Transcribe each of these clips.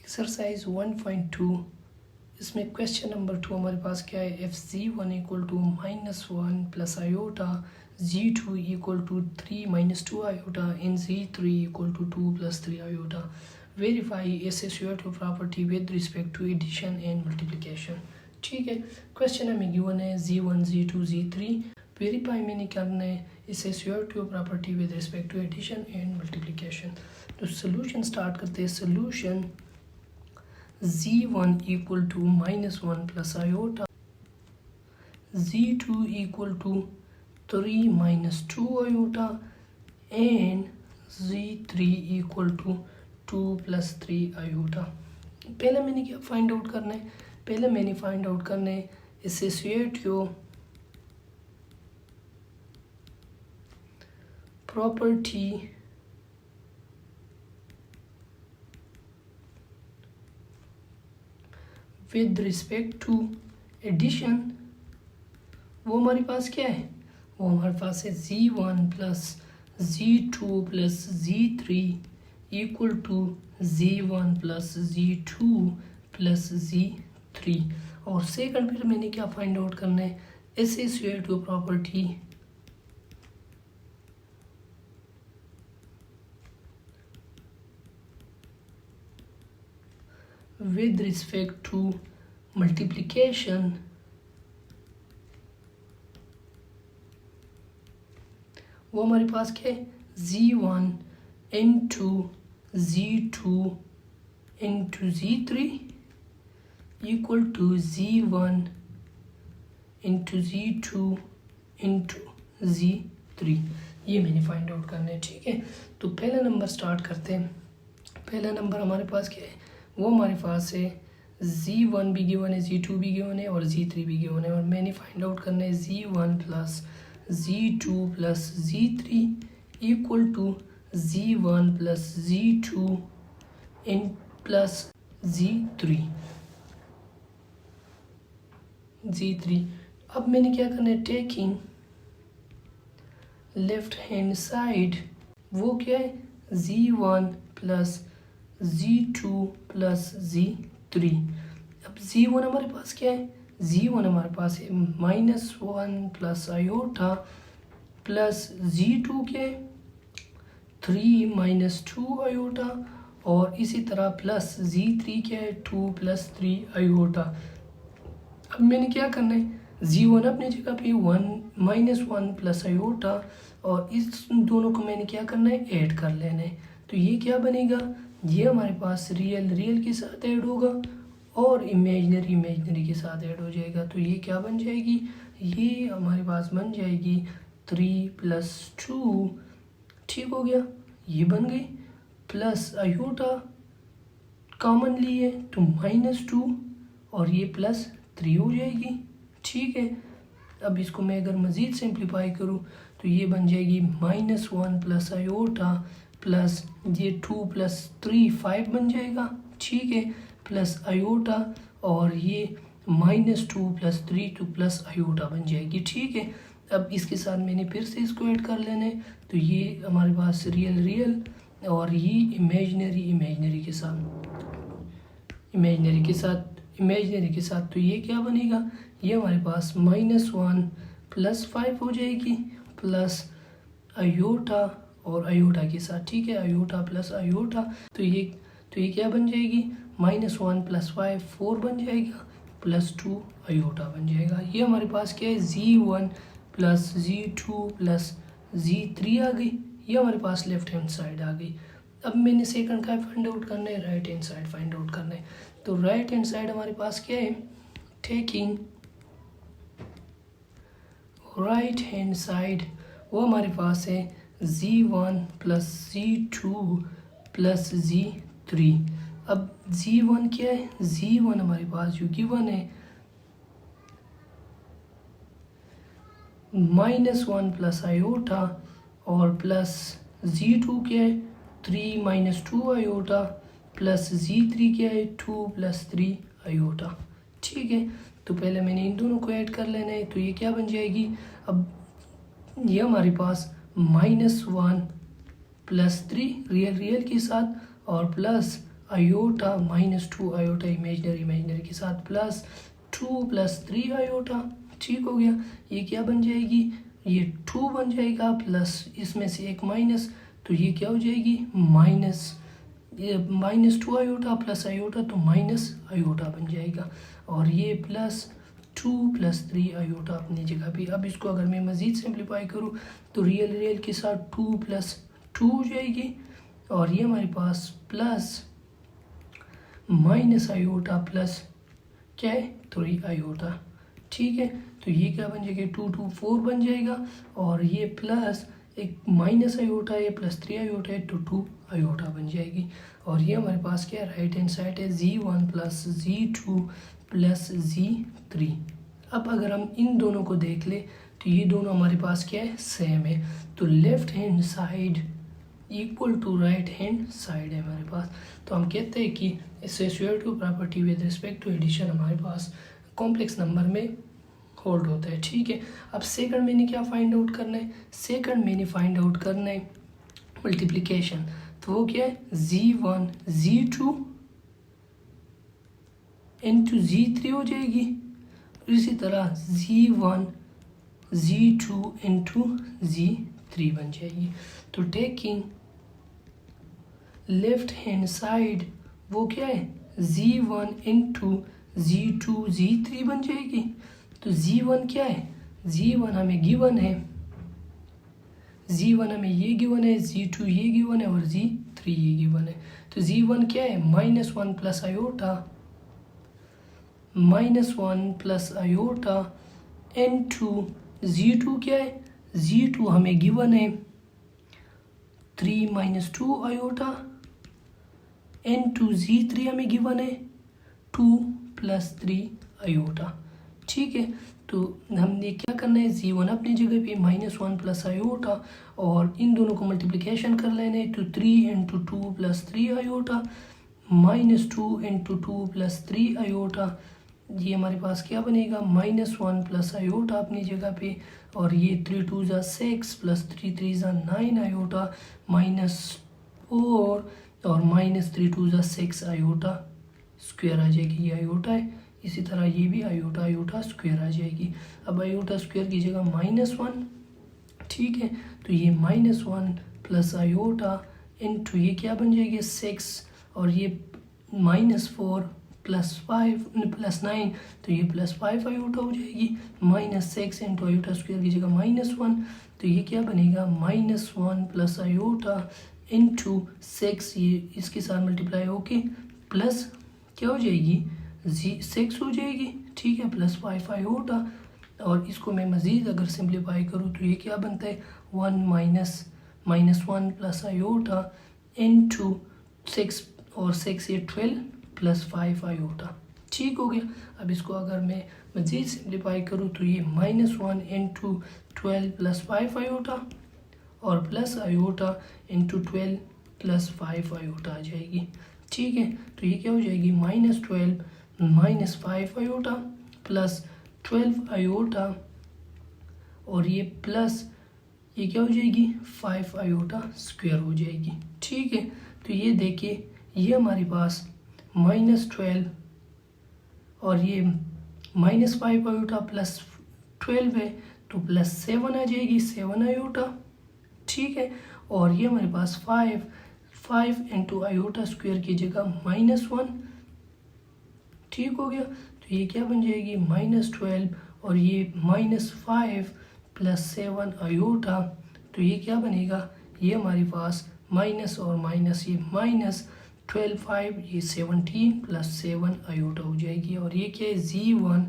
Exercise 1.2 इसमें question number 2 हमारे पास क्या है, f g one equal to -1 plus iota g two equal to 3 - 2 iota in g three equal to 2 + 3 iota. Verify associative property with respect to addition and multiplication. ठीक है, question हमें given है G1 G2 जी3। Verify मैंने करना है associative property with respect to addition and multiplication. तो solution start करते हैं। Solution z1 equal to -1 plus iota, z2 equal to 3 - 2 iota and z3 equal to 2 + 3 iota. पहले मैंने क्या फाइंड आउट करना है, पहले मैंने फाइंड आउट करना है associative property with respect to addition. वो हमारे पास क्या है, वो हमारे पास है z1 plus z2 plus z3 equal to z1 plus z2 plus z3। और सेकंड फिर मैंने क्या फाइंड आउट करना है, associative property with respect to multiplication। वो हमारे पास क्या है, z1 into z2 into z3 equal to z1 into z2 into z3। ये मैंने फाइंड आउट करना है। ठीक है, तो पहला नंबर स्टार्ट करते हैं। पहला नंबर हमारे पास क्या है, वो हमारे पास है z1 भी गिवन है, z2 भी गिवन है और z3 भी गिवन है। और मैंने फाइंड आउट करना है z1 plus z2 plus z3 equal to z1 plus z2 इन प्लस z3। अब मैंने क्या करना है, टेकिंग लेफ्ट हैंड साइड, वो क्या है z1 plus z2 plus z3। अब z1 हमारे पास क्या है, z1 हमारे पास है -1 प्लस आयोटा प्लस z2 क्या है 3 - 2 आयोटा और इसी तरह प्लस z3 क्या है 2 + 3 आयोटा। अब मैंने क्या करना है, z1 अपनी जगह पे -1 प्लस आयोटा और इस दोनों को मैंने क्या करना है, ऐड कर लेना है। तो ये क्या बनेगा, ये हमारे पास रियल के साथ ऐड होगा और इमेजनरी के साथ ऐड हो जाएगा। तो ये क्या बन जाएगी, ये हमारे पास बन जाएगी 3 + 2। ठीक हो गया, ये बन गई प्लस आयोटा कॉमन लिए तो -2 और ये +3 हो जाएगी। ठीक है, अब इसको मैं अगर मज़ीद सिंप्लीफाई करूँ तो ये बन जाएगी -1 प्लस आयोटा प्लस ये 2 + 3 5 बन जाएगा। ठीक है, प्लस आयोटा और ये -2 + 3 तो प्लस आयोटा बन जाएगी। ठीक है, अब इसके साथ मैंने फिर से इसको ऐड कर लेना है। तो ये हमारे पास रियल और ये इमेजनरी के साथ तो ये क्या बनेगा, ये हमारे पास -1 + 5 हो जाएगी प्लस आयोटा और आयोटा के साथ। ठीक है, आयोटा प्लस आयोटा तो ये क्या बन जाएगी, -1 + 5 4 बन जाएगा प्लस 2 आयोटा बन जाएगा। ये हमारे पास क्या है, z1 plus z2 plus z3 आ गई। ये हमारे पास लेफ्ट हैंड साइड आ गई। अब मैंने सेकंड का फाइंड आउट करना है, right hand side find out करना है। तो राइट हैंड साइड हमारे पास क्या है, टेकिंग राइट हैंड साइड, वो हमारे पास है z1 plus z2 plus z3। अब z1 क्या है, z1 हमारे पास जो गिवन है -1 प्लस आयोटा और प्लस z2 क्या है 3 - 2 आयोटा प्लस z3 क्या है 2 + 3 आयोटा। ठीक है, तो पहले मैंने इन दोनों को ऐड कर लेना है। तो ये क्या बन जाएगी, अब ये हमारे पास -1 + 3 रियल के साथ और plus iota minus 2 iota imaginary के साथ प्लस 2 प्लस 3 आयोटा। ठीक हो गया, ये क्या बन जाएगी, ये 2 बन जाएगा प्लस इसमें से एक माइनस, तो ये क्या हो जाएगी माइनस, ये माइनस 2 आयोटा प्लस आयोटा तो माइनस आयोटा बन जाएगा, और ये प्लस 2 प्लस 3 आयोटा अपनी जगह पे। अब इसको अगर मैं मज़ीद सिंप्लीफाई करूँ तो रियल के साथ 2 प्लस 2 हो जाएगी, और ये हमारे पास प्लस माइनस आयोटा प्लस क्या है 3 आयोटा। ठीक है, तो ये क्या बन जाएगा 2 2 4 बन जाएगा, और ये प्लस एक माइनस आयोटा है प्लस 3 आयोटा है तो 2 आयोटा बन जाएगी। और ये हमारे पास क्या है राइट हैंड साइड है Z1 plus Z2 plus Z3। अब अगर हम इन दोनों को देख ले तो ये दोनों हमारे पास क्या है सेम है, तो left hand side equal to right hand side है हमारे पास। तो हम कहते हैं कि associative property with respect to addition हमारे पास कॉम्प्लेक्स नंबर में होल्ड होता है। ठीक है, अब सेकंड मैंने क्या फाइंड आउट करना है, सेकंड मैंने फाइंड आउट करना है मल्टीप्लिकेशन, तो वो क्या है Z1 Z2 इंटू Z3 हो जाएगी, इसी तरह Z1 Z2 इंटू Z3 बन जाएगी। तो टेकिंग लेफ्ट हैंड साइड वो क्या है Z1 इंटू Z2 Z3 बन जाएगी। तो Z1 क्या है, Z1 हमें गिवन है, Z1 हमें ये गिवन है, Z2 ये गिवन है और Z3 ये गिवन है। तो Z1 क्या है -1 plus iota -1 plus iota into Z2 क्या है, Z2 हमें गिवन है 3 - 2 आयोटा इनटू Z3 हमें गिवन है 2 + 3 आयोटा। ठीक है, तो हमने क्या करना है Z1 अपनी जगह पे -1 प्लस आयोटा और इन दोनों को मल्टीप्लिकेशन कर लेना है, तो 3 × 2 + 3 आयोटा -2 × 2 + 3 आयोटा, ये हमारे पास क्या बनेगा -1 प्लस आयोटा अपनी जगह पे, और ये 3 × 2 = 6 + 3 × 3 = 9 आयोटा -4 और -3 × 2 = 6 आयोटा स्क्वायर आ जाएगी, ये आयोटा है, इसी तरह ये भी आयोटा आयोटा स्क्वायर आ जाएगी। अब आयोटा स्क्वायर की जगह -1, ठीक है, तो ये -1 प्लस आयोटा इनटू ये क्या बन जाएगी 6 और ये -4 + 5 + 9 तो ये +5 आयोटा हो जाएगी, -6 × आयोटा स्क्वायर की जगह -1 तो ये क्या बनेगा -1 प्लस आयोटा इनटू 6, ये इसके साथ मल्टीप्लाई होके प्लस क्या हो जाएगी 6 हो जाएगी। ठीक है, +5 आयोटा, और इसको मैं मज़ीद अगर सिंप्लीफाई करूँ तो ये क्या बनता है 1 - -1 प्लस आयोटा इनटू 6 और 6 ये 12 +5 आयोटा। ठीक हो गया। अब इसको अगर मैं मज़ीद सिंप्लीफाई करूँ तो ये -1 × 12 +5 आयोटा और प्लस आयोटा × 12 +5 आयोटा आ जाएगी। ठीक है, तो ये क्या हो जाएगी -12 -5 आयोटा प्लस 12 आयोटा और ये प्लस ये क्या हो जाएगी 5 आयोटा स्क्वायर हो जाएगी। ठीक है, तो ये देखिए ये हमारे पास -12 और ये -5 आयोटा प्लस 12 है तो +7 आ जाएगी 7 आयोटा। ठीक है, और ये हमारे पास 5 × आयोटा स्क्वायर की जगह -1। ठीक हो गया, तो ये क्या बन जाएगी -12 और ये -5 + 7 आयोटा, तो ये क्या बनेगा ये हमारे पास माइनस और माइनस ये -12 5 ये 17 + 7 आयोटा हो जाएगी, और ये क्या है Z1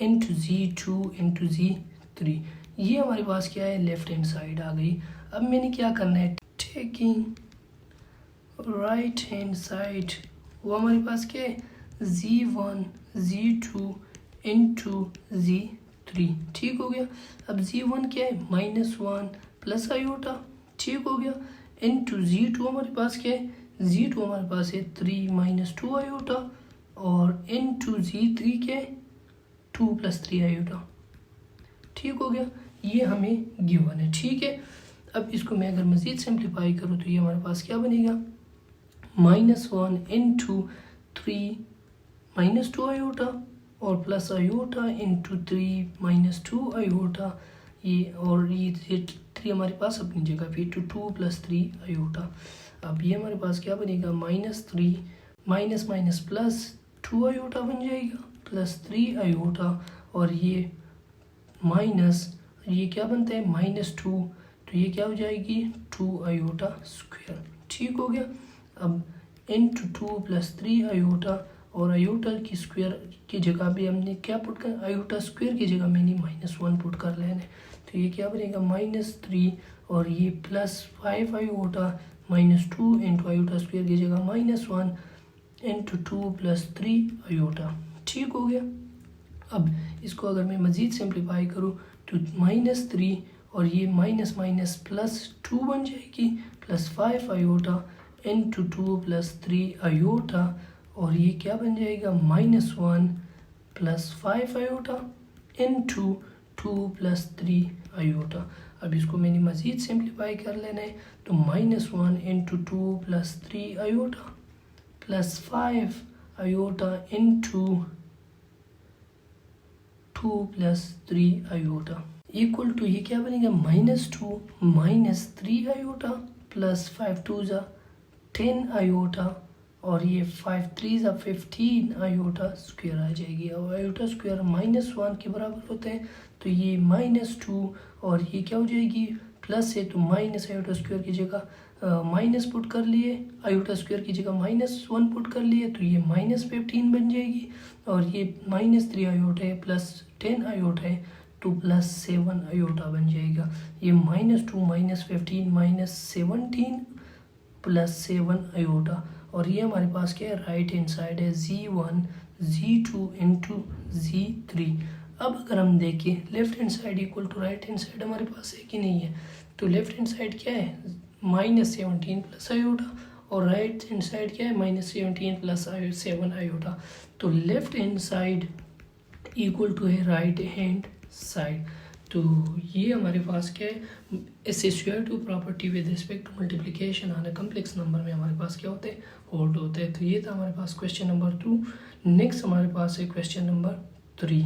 × Z2 × Z3, ये हमारे पास क्या है लेफ्ट हैंड साइड आ गई। अब मैंने क्या करना है टेकिंग राइट हैंड साइड, वो हमारे पास क्या है Z1 Z2 × Z3। ठीक हो गया। अब Z1 क्या है -1 प्लस आयोटा, ठीक हो गया, इनटू Z2 हमारे पास क्या है Z2 हमारे पास है 3 - 2 आयोटा और इनटू Z3 क्या है 2 + 3 आयोटा। ठीक हो गया, ये हमें गिवन है। ठीक है, अब इसको मैं अगर मज़ीद सिंप्लीफाई करूँ तो ये हमारे पास क्या बनेगा -1 इंटू 3 -2 आयोटा और प्लस आयोटा इंटू 3 -2 आयोटा, ये और ये 3 हमारे पास अपनी जगह पे, तो 2 + 3 आयोटा। अब ये हमारे पास क्या बनेगा, -3 माइनस माइनस प्लस 2 आयोटा बन जाएगा, +3 आयोटा, और ये माइनस ये क्या बनता है -2, तो ये क्या हो जाएगी 2 आयोटा स्क्वायर। ठीक हो गया। अब इंटू 2 + 3 आयोटा, और आयोटा की स्क्वायर की जगह भी हमने क्या पुट कर, आयोटा स्क्वायर की जगह मैंने -1 पुट कर लेना है, तो ये क्या बनेगा -3, और ये +5 आयोटा -2 इंटू आयोटा स्क्वायर की जगह -1 इंटू 2 + 3 आयोटा। ठीक हो गया। अब इसको अगर मैं मज़ीद सिंप्लीफाई करूँ तो -3 और ये माइनस माइनस +2 बन जाएगी, +5 आयोटा इंटू 2 + 3 आयोटा, और ये क्या बन जाएगा -1 +5 आयोटा इंटू 2 + 3 आयोटा। अब इसको मैंने मज़ीद सिंप्लीफाई कर लेना है, तो -1 into 2 + 3 iota +5 iota into 2 + 3 iota equal to, ये क्या बनेगा -2 -3 आयोटा +5 2 ज़ा 10 आयोटा, और ये 5 3 ज़ा 15 आयोटा स्क्वायर आ जाएगी। और आयोटा स्क्वायर -1 के बराबर होते हैं, तो ये -2 और ये क्या हो जाएगी प्लस है, तो माइनस आयोटा स्क्वायर की जगह माइनस पुट कर लिए, आयोटा स्क्वायर की जगह -1 पुट कर लिए, तो ये -15 बन जाएगी, और ये -3 आयोटा है +10 आयोटा है, तो +7 आयोटा बन जाएगा। ये -2 -15 -17 +7 आयोटा, और ये हमारे पास क्या है, राइट हैंड साइड है Z1 Z2 इंटू Z3। अब अगर हम देखें left hand side equal to right hand side हमारे पास है कि नहीं है, तो लेफ्ट हैंड साइड क्या है -17 प्लस आयोटा, और राइट हैंड साइड क्या है -17 + 7 आयोटा, तो left hand side equal to है राइट हैंड साइड। तो ये हमारे पास क्या है, associative property with respect to multiplication on a complex number में हमारे पास क्या होते हैं, होल्ड होते हैं। तो ये था हमारे पास क्वेश्चन नंबर 2। नेक्स्ट हमारे पास है क्वेश्चन नंबर 3।